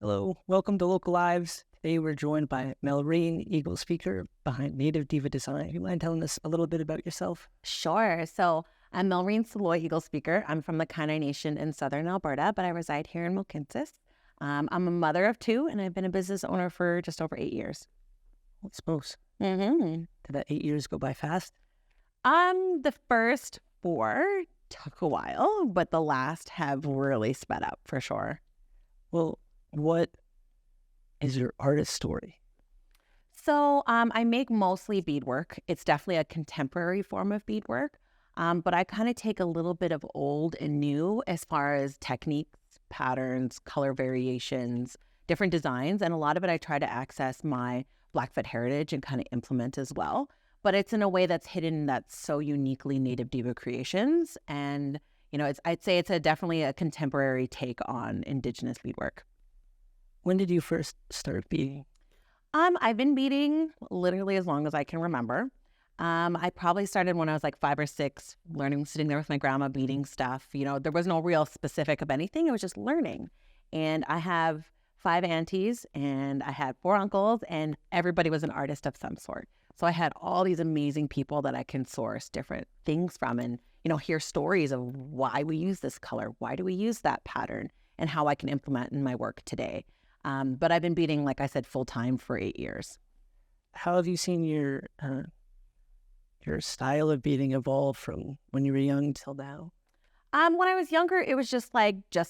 Hello, welcome to Local Lives. Today we're joined by Melrene Eaglespeaker behind Native Diva Design. You mind telling us a little bit about yourself? Sure. So I'm Melrene Saloy Eaglespeaker. I'm from the Kainai Nation in southern Alberta, but I reside here in Mohkinstsis. I'm a mother of two, and I've been a business owner for just over 8 years. I suppose. Mm-hmm. Did that 8 years go by fast? The first four took a while, but the last have really sped up for sure. Well, what is your artist story? So I make mostly beadwork. It's definitely a contemporary form of beadwork, but I kind of take a little bit of old and new as far as techniques, patterns, color variations, different designs, and a lot of it I try to access my Blackfoot heritage and kind of implement as well. But it's in a way that's hidden, that's so uniquely Native Diva Creations, and I'd say it's definitely a contemporary take on Indigenous beadwork. When did you first start beading? I've been beading literally as long as I can remember. I probably started when I was like 5 or 6, learning, sitting there with my grandma beading stuff. There was no real specific of anything. It was just learning. And I have 5 aunties and I had 4 uncles, and everybody was an artist of some sort. So I had all these amazing people that I can source different things from and, hear stories of why we use this color, why do we use that pattern, and how I can implement in my work today. But I've been beading, like I said, full time for 8 years. How have you seen your style of beading evolve from when you were young till now? When I was younger, it was just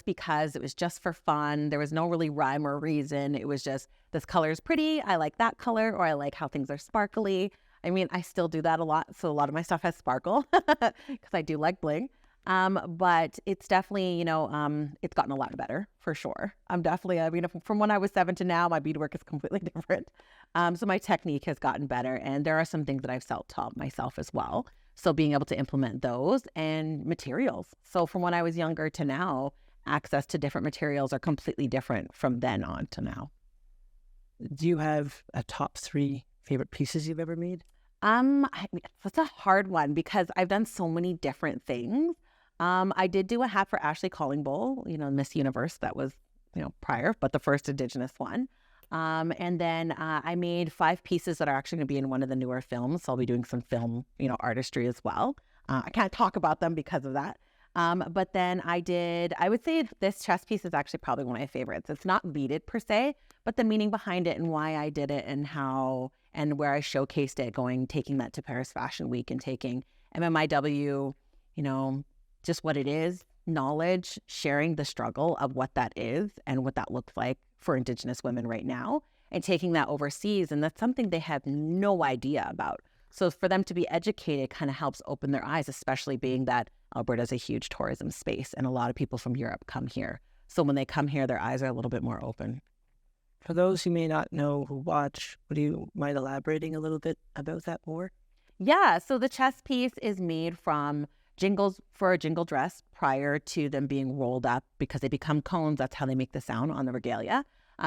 because it was just for fun. There was no really rhyme or reason. It was just, this color is pretty. I like that color, or I like how things are sparkly. I mean, I still do that a lot. So a lot of my stuff has sparkle because I do like bling. But it's definitely, it's gotten a lot better for sure. I'm definitely, from when I was 7 to now, my beadwork is completely different. So my technique has gotten better, and there are some things that I've self-taught myself as well. So being able to implement those and materials. So from when I was younger to now, access to different materials are completely different from then on to now. Do you have a top 3 favorite pieces you've ever made? That's a hard one because I've done so many different things. I did do a hat for Ashley Calling Bowl, Miss Universe. That was, prior, but the first Indigenous one. And then I made 5 pieces that are actually going to be in one of the newer films. So I'll be doing some film, artistry as well. I can't talk about them because of that. But then I would say this chest piece is actually probably one of my favorites. It's not beaded per se, but the meaning behind it and why I did it and how and where I showcased it, taking that to Paris Fashion Week and taking MMIW, just what it is, knowledge, sharing the struggle of what that is and what that looks like for Indigenous women right now, and taking that overseas. And that's something they have no idea about. So for them to be educated kind of helps open their eyes, especially being that Alberta is a huge tourism space and a lot of people from Europe come here. So when they come here, their eyes are a little bit more open. For those who may not know who watch, would you mind elaborating a little bit about that more? Yeah, so the chest piece is made from jingles for a jingle dress prior to them being rolled up because they become cones. That's how they make the sound on the regalia.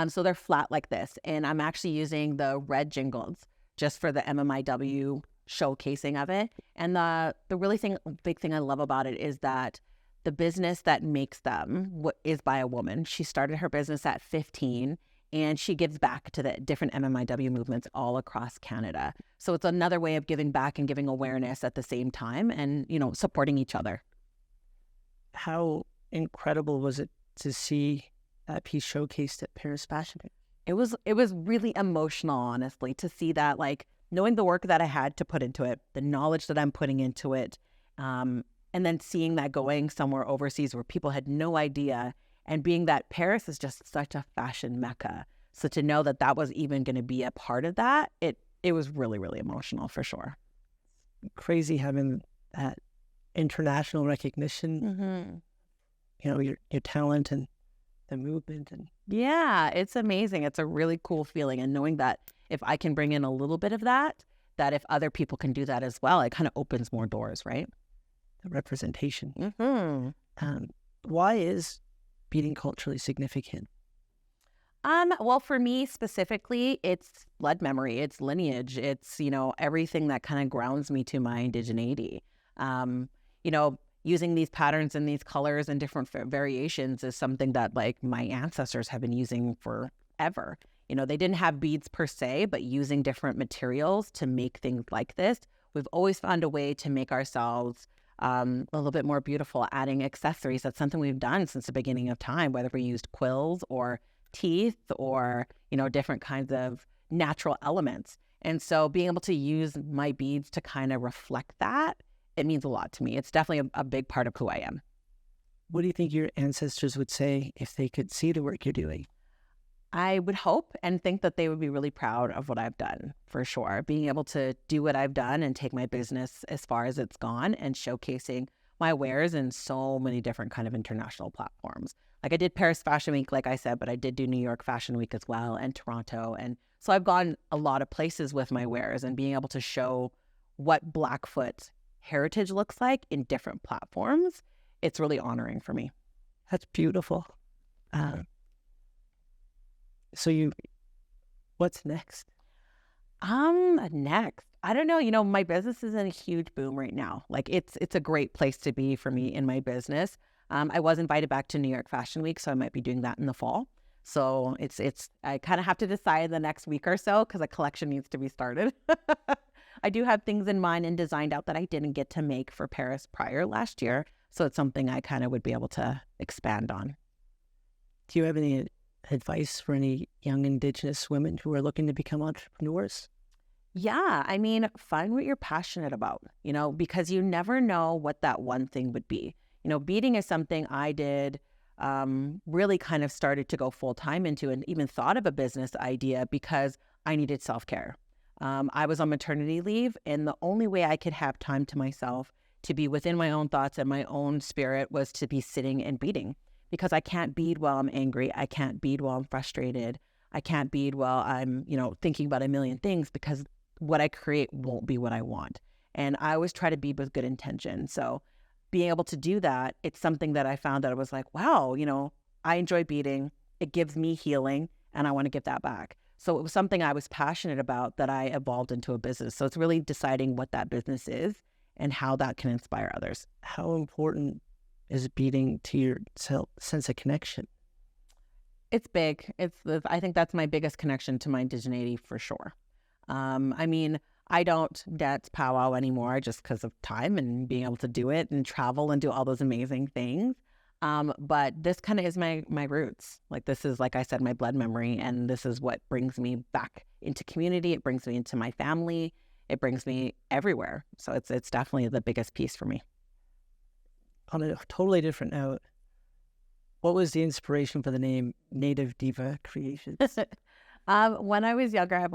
So they're flat like this. And I'm actually using the red jingles just for the MMIW showcasing of it. And the really big thing I love about it is that the business that makes them is by a woman. She started her business at 15. And she gives back to the different MMIW movements all across Canada. So it's another way of giving back and giving awareness at the same time and, supporting each other. How incredible was it to see that piece showcased at Paris Fashion Week? It was really emotional, honestly, to see that, like, knowing the work that I had to put into it, the knowledge that I'm putting into it, and then seeing that going somewhere overseas where people had no idea. And being that Paris is just such a fashion mecca. So to know that that was even going to be a part of that, it was really, really emotional for sure. Crazy having that international recognition, your talent and the movement. And Yeah, it's amazing. It's a really cool feeling. And knowing that if I can bring in a little bit of that if other people can do that as well, it kind of opens more doors, right? the representation. Mm-hmm. Why is beading culturally significant? Well, for me specifically, it's blood memory, it's lineage, it's, everything that kind of grounds me to my indigeneity. You know, using these patterns and these colors and different variations is something that like my ancestors have been using forever. You know, they didn't have beads per se, but using different materials to make things like this, we've always found a way to make ourselves a little bit more beautiful, adding accessories. That's something we've done since the beginning of time, whether we used quills or teeth or, you know, different kinds of natural elements. And so being able to use my beads to kind of reflect that, it means a lot to me. It's definitely a big part of who I am. What do you think your ancestors would say if they could see the work you're doing? I would hope and think that they would be really proud of what I've done, for sure. Being able to do what I've done and take my business as far as it's gone and showcasing my wares in so many different kind of international platforms. Like I did Paris Fashion Week, like I said, but I did do New York Fashion Week as well and Toronto. And so I've gone a lot of places with my wares and being able to show what Blackfoot heritage looks like in different platforms. It's really honoring for me. That's beautiful. So what's next? Next, I don't know. You know, my business is in a huge boom right now. Like it's a great place to be for me in my business. I was invited back to New York Fashion Week, so I might be doing that in the fall. So I kind of have to decide the next week or so because a collection needs to be started. I do have things in mind and designed out that I didn't get to make for Paris prior last year. So it's something I kind of would be able to expand on. Do you have any advice for any young Indigenous women who are looking to become entrepreneurs? Yeah, I mean, find what you're passionate about, you know, because you never know what that one thing would be. You know, beading is something I did, really kind of started to go full time into and even thought of a business idea because I needed self-care. I was on maternity leave, and the only way I could have time to myself to be within my own thoughts and my own spirit was to be sitting and beading, because I can't bead while I'm angry. I can't bead while I'm frustrated. I can't bead while I'm, you know, thinking about a million things, because what I create won't be what I want. And I always try to bead with good intention. So being able to do that, it's something that I found that I was like, wow, you know, I enjoy beading. It gives me healing, and I want to give that back. So it was something I was passionate about that I evolved into a business. So it's really deciding what that business is and how that can inspire others. How important is beading to your sense of connection? It's big. I think that's my biggest connection to my indigeneity for sure. I mean, I don't dance powwow anymore just because of time and being able to do it and travel and do all those amazing things. But this kind of is my roots. Like this is, like I said, my blood memory, and this is what brings me back into community. It brings me into my family. It brings me everywhere. So it's definitely the biggest piece for me. On a totally different note, what was the inspiration for the name Native Diva Creations? When I was younger,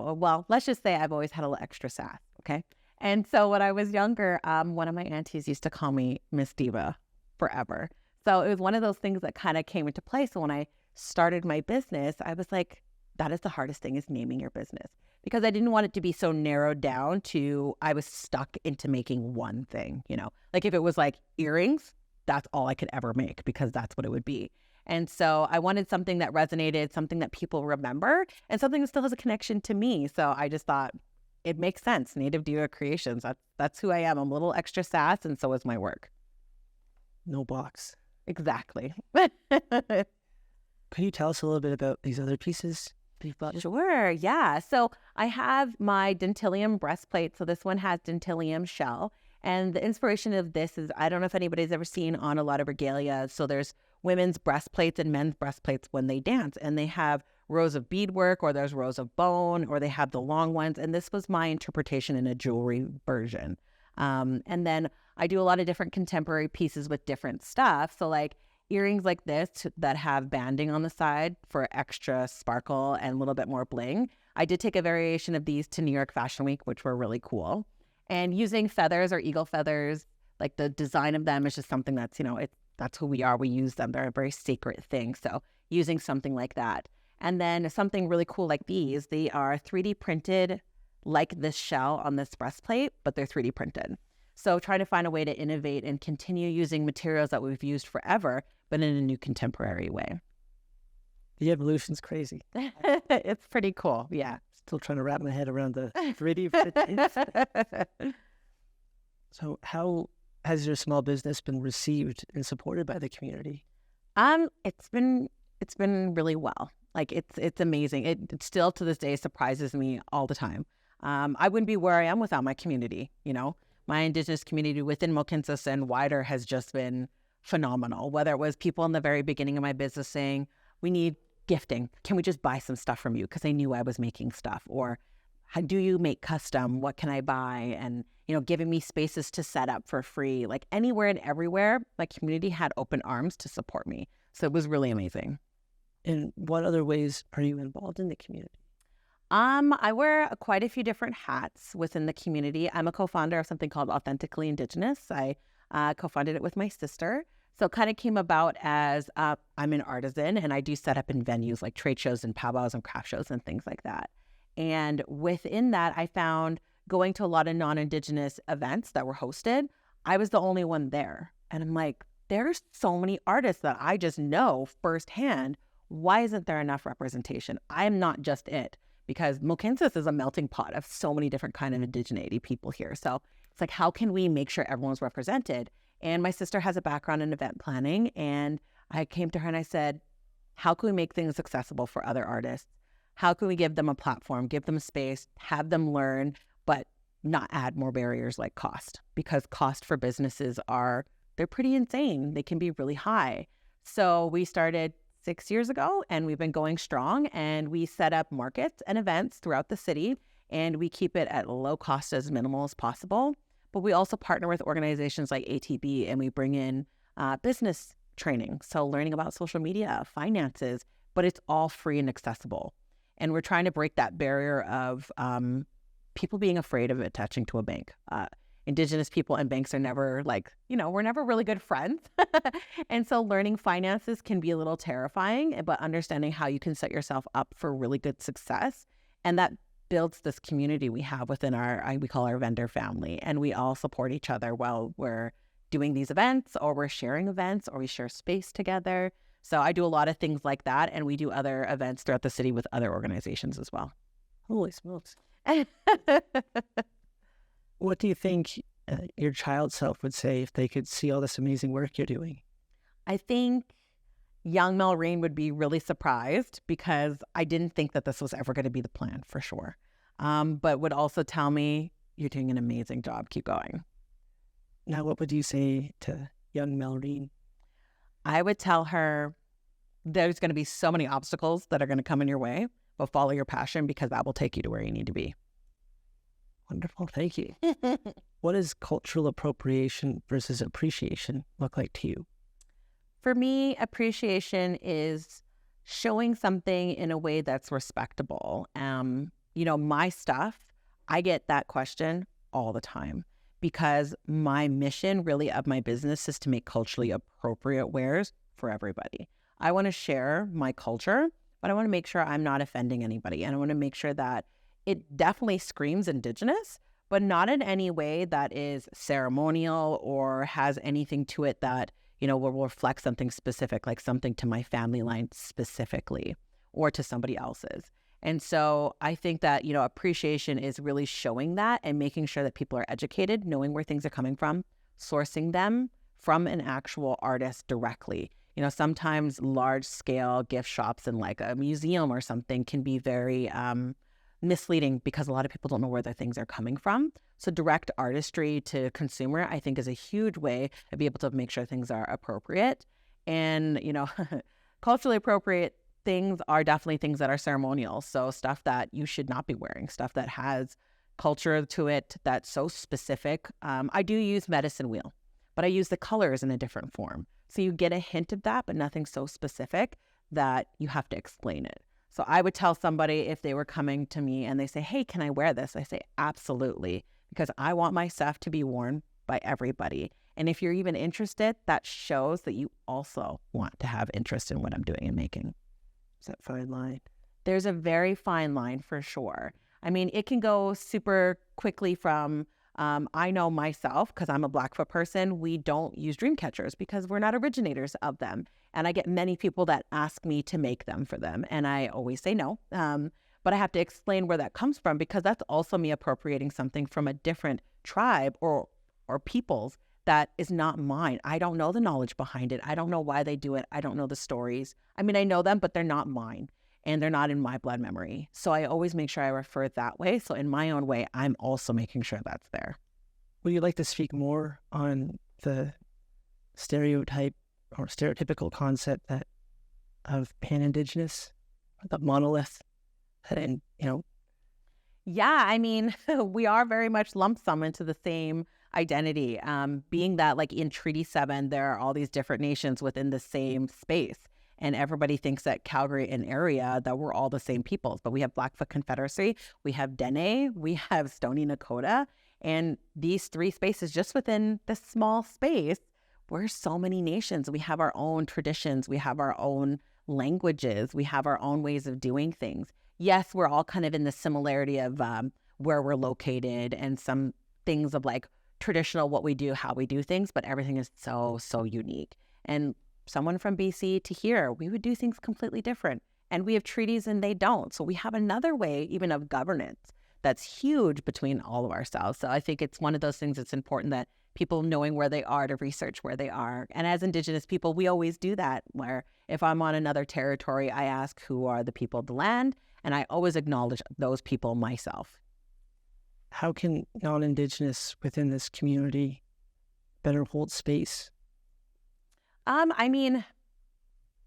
let's just say I've always had a little extra sass, okay? And so when I was younger, one of my aunties used to call me Miss Diva forever. So it was one of those things that kind of came into play. So when I started my business, I was like, that is the hardest thing, is naming your business. Because I didn't want it to be so narrowed down to, I was stuck into making one thing, you know? Like if it was like earrings, that's all I could ever make, because that's what it would be. And so I wanted something that resonated, something that people remember, and something that still has a connection to me. So I just thought it makes sense. Native Diva Creations. That's who I am. I'm a little extra sass, and so is my work. No box. Exactly. Could you tell us a little bit about these other pieces? Sure. Yeah. So I have my Dentilium breastplate. So this one has Dentilium shell. And the inspiration of this is, I don't know if anybody's ever seen on a lot of regalia. So there's women's breastplates and men's breastplates when they dance, and they have rows of beadwork, or there's rows of bone, or they have the long ones. And this was my interpretation in a jewelry version. And then I do a lot of different contemporary pieces with different stuff. So like earrings like this that have banding on the side for extra sparkle and a little bit more bling. I did take a variation of these to New York Fashion Week, which were really cool. And using feathers or eagle feathers, like the design of them is just something that's, you know, that's who we are. We use them. They're a very sacred thing. So using something like that. And then something really cool like these, they are 3D printed like this shell on this breastplate, but they're 3D printed. So trying to find a way to innovate and continue using materials that we've used forever, but in a new contemporary way. The evolution's crazy. It's pretty cool. Yeah. Still trying to wrap my head around the 3D printing. So how has your small business been received and supported by the community? It's been really well. Like it's amazing. It still to this day surprises me all the time. I wouldn't be where I am without my community. You know, my Indigenous community within Mohkinstsis and wider has just been phenomenal. Whether it was people in the very beginning of my business saying, "We need gifting. Can we just buy some stuff from you?" Because they knew I was making stuff, or how do you make custom? What can I buy? And, giving me spaces to set up for free, like anywhere and everywhere, my community had open arms to support me. So it was really amazing. In what other ways are you involved in the community? I wear quite a few different hats within the community. I'm a co-founder of something called Authentically Indigenous. I co-founded it with my sister. So it kind of came about as I'm an artisan and I do set up in venues like trade shows and powwows and craft shows and things like that. And within that, I found going to a lot of non-Indigenous events that were hosted, I was the only one there. And I'm like, there's so many artists that I just know firsthand. Why isn't there enough representation? I'm not just it, because Mohkinstsis is a melting pot of so many different kind of indigeneity people here. So it's like, how can we make sure everyone's represented? And my sister has a background in event planning. And I came to her and I said, how can we make things accessible for other artists? How can we give them a platform, give them space, have them learn, but not add more barriers like cost? Because cost for businesses they're pretty insane. They can be really high. So we started 6 years ago and we've been going strong, and we set up markets and events throughout the city, and we keep it at low cost, as minimal as possible. But we also partner with organizations like ATB, and we bring in business training. So learning about social media, finances, but it's all free and accessible. And we're trying to break that barrier of people being afraid of attaching to a bank. Indigenous people and banks are never we're never really good friends. And so learning finances can be a little terrifying, but understanding how you can set yourself up for really good success. And that builds this community we have within we call our vendor family. And we all support each other while we're doing these events, or we're sharing events, or we share space together. So I do a lot of things like that. And we do other events throughout the city with other organizations as well. Holy smokes. What do you think your child self would say if they could see all this amazing work you're doing? I think young Melrene would be really surprised, because I didn't think that this was ever going to be the plan, for sure. But would also tell me, you're doing an amazing job. Keep going. Now, what would you say to young Melrene? I would tell her there's going to be so many obstacles that are going to come in your way, but follow your passion, because that will take you to where you need to be. Wonderful. Thank you. What does cultural appropriation versus appreciation look like to you? For me, appreciation is showing something in a way that's respectable. My stuff, I get that question all the time, because my mission really of my business is to make culturally appropriate wares for everybody. I want to share my culture, but I want to make sure I'm not offending anybody. And I want to make sure that it definitely screams Indigenous, but not in any way that is ceremonial or has anything to it that, will reflect something specific, like something to my family line specifically or to somebody else's. And so I think that, appreciation is really showing that and making sure that people are educated, knowing where things are coming from, sourcing them from an actual artist directly. Sometimes large scale gift shops in like a museum or something can be very misleading, because a lot of people don't know where their things are coming from. So direct artistry to consumer, I think, is a huge way to be able to make sure things are appropriate. And, culturally appropriate things are definitely things that are ceremonial. So stuff that you should not be wearing, stuff that has culture to it that's so specific. I do use medicine wheel, but I use the colors in a different form. So you get a hint of that, but nothing so specific that you have to explain it. So I would tell somebody, if they were coming to me and they say, hey, can I wear this? I say, absolutely, because I want my stuff to be worn by everybody. And if you're even interested, that shows that you also want to have interest in what I'm doing and making. Is that fine line? There's a very fine line, for sure. I mean, it can go super quickly from, I know myself, because I'm a Blackfoot person, we don't use dream catchers because we're not originators of them. And I get many people that ask me to make them for them. And I always say no. But I have to explain where that comes from, because that's also me appropriating something from a different tribe or peoples that is not mine. I don't know the knowledge behind it. I don't know why they do it. I don't know the stories. I mean, I know them, but they're not mine and they're not in my blood memory. So I always make sure I refer it that way. So in my own way, I'm also making sure that's there. Would you like to speak more on the stereotype or stereotypical concept that of pan-Indigenous, the monolith, and Yeah, I mean, we are very much lump sum into the same identity. Being that like in Treaty 7, there are all these different nations within the same space. And everybody thinks that Calgary and area that we're all the same peoples. But we have Blackfoot Confederacy, we have Dene, we have Stoney Nakoda. And these three spaces just within this small space, we're so many nations. We have our own traditions. We have our own languages. We have our own ways of doing things. Yes, we're all kind of in the similarity of where we're located and some things of like traditional, what we do, how we do things, but everything is so, so unique. And someone from BC to here, we would do things completely different. And we have treaties and they don't. So we have another way even of governance that's huge between all of ourselves. So I think it's one of those things that's important that people knowing where they are to research where they are. And as Indigenous people, we always do that, where if I'm on another territory, I ask who are the people of the land, and I always acknowledge those people myself. how can non-Indigenous within this community better hold space? I mean,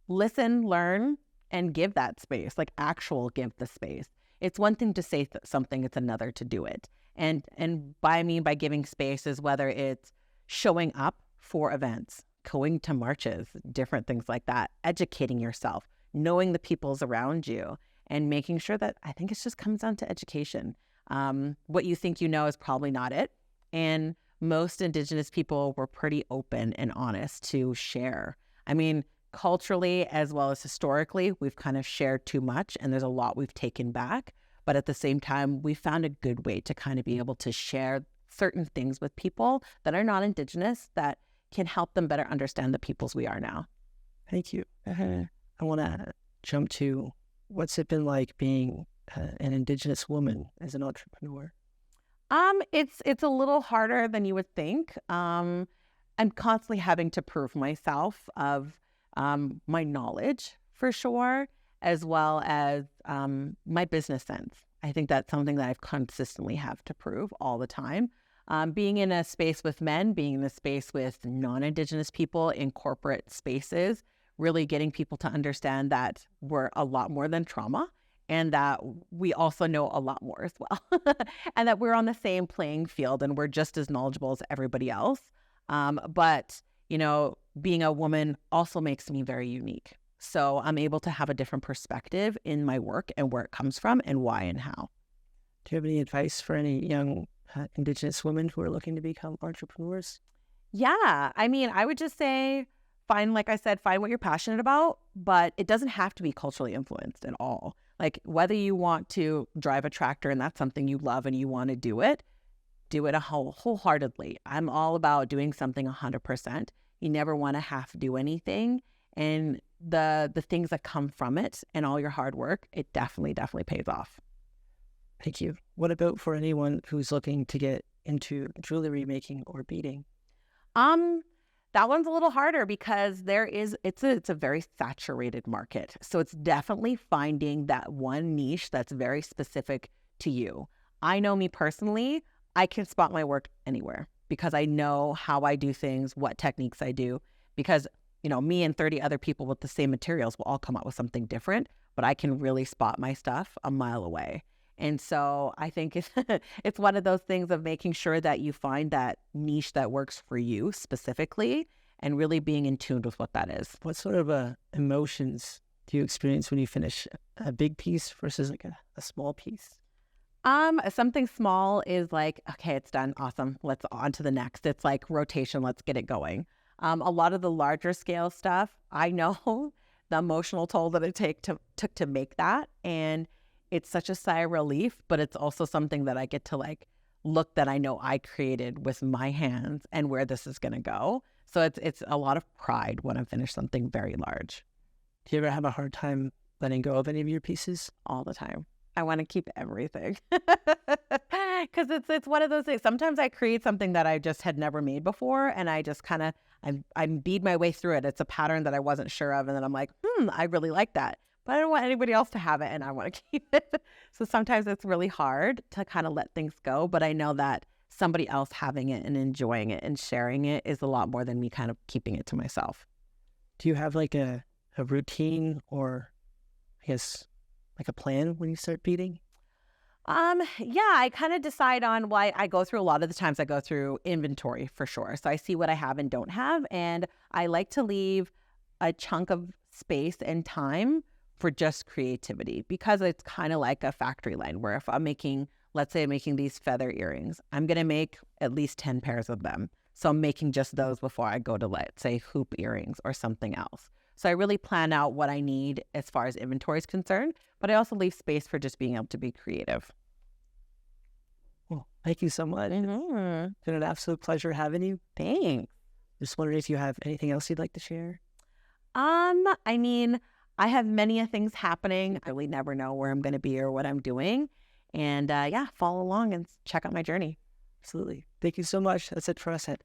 listen, learn, and give that space, like actual give the space. It's one thing to say something, it's another to do it. And by giving space is whether it's showing up for events, going to marches, different things like that, educating yourself, knowing the peoples around you, and making sure that I think it just comes down to education. What you think you know is probably not it. And most Indigenous people were pretty open and honest to share. I mean, culturally as well as historically, we've kind of shared too much and there's a lot we've taken back. But at the same time, we found a good way to kind of be able to share certain things with people that are not Indigenous that can help them better understand the peoples we are now. Thank you. I want to jump to what's it been like being an Indigenous woman as an entrepreneur? It's a little harder than you would think. I'm constantly having to prove myself of my knowledge for sure, as well as my business sense. I think that's something that I've consistently have to prove all the time. Being in a space with men, being in a space with non-Indigenous people in corporate spaces, really getting people to understand that we're a lot more than trauma and that we also know a lot more as well. And that we're on the same playing field and we're just as knowledgeable as everybody else. But, being a woman also makes me very unique. So I'm able to have a different perspective in my work and where it comes from and why and how. Do you have any advice for any young Indigenous women who are looking to become entrepreneurs? Yeah. I would just say, like I said, find what you're passionate about, but it doesn't have to be culturally influenced at all. Like whether you want to drive a tractor and that's something you love and you want to do it wholeheartedly. I'm all about doing something 100%. You never want to have to do anything. And the things that come from it and all your hard work, it definitely pays off. Thank you. What about for anyone who's looking to get into jewelry making or beading? That one's a little harder because it's a very saturated market. So it's definitely finding that one niche that's very specific to you. I know me personally, I can spot my work anywhere because I know how I do things, what techniques I do, because me and 30 other people with the same materials will all come up with something different, but I can really spot my stuff a mile away. And so I think it's one of those things of making sure that you find that niche that works for you specifically and really being in tune with what that is. What sort of emotions do you experience when you finish a big piece versus like a small piece? Something small is like, okay, it's done. Awesome. Let's on to the next. It's like rotation. Let's get it going. A lot of the larger scale stuff, I know the emotional toll that it took to make that. And it's such a sigh of relief, but it's also something that I get to like look that I know I created with my hands and where this is going to go. So it's a lot of pride when I finish something very large. Do you ever have a hard time letting go of any of your pieces? All the time. I want to keep everything. Because it's one of those things. Sometimes I create something that I just had never made before, and I just kind of I bead my way through it. It's a pattern that I wasn't sure of, and then I'm like, I really like that, but I don't want anybody else to have it, and I want to keep it. So sometimes it's really hard to kind of let things go, but I know that somebody else having it and enjoying it and sharing it is a lot more than me kind of keeping it to myself. Do you have like a routine, or I guess like a plan when you start beading? Yeah, I kind of decide on why I go through a lot of the times I go through inventory for sure. So I see what I have and don't have. And I like to leave a chunk of space and time for just creativity, because it's kind of like a factory line where if I'm making, let's say I'm making these feather earrings, I'm going to make at least 10 pairs of them. So I'm making just those before I go to, let's say, hoop earrings or something else. So I really plan out what I need as far as inventory is concerned, but I also leave space for just being able to be creative. Well, thank you so much. It's been an absolute pleasure having you. Thanks. Just wondering if you have anything else you'd like to share. I mean, I have many things happening. I really never know where I'm going to be or what I'm doing. And yeah, follow along and check out my journey. Absolutely. Thank you so much. That's it for us at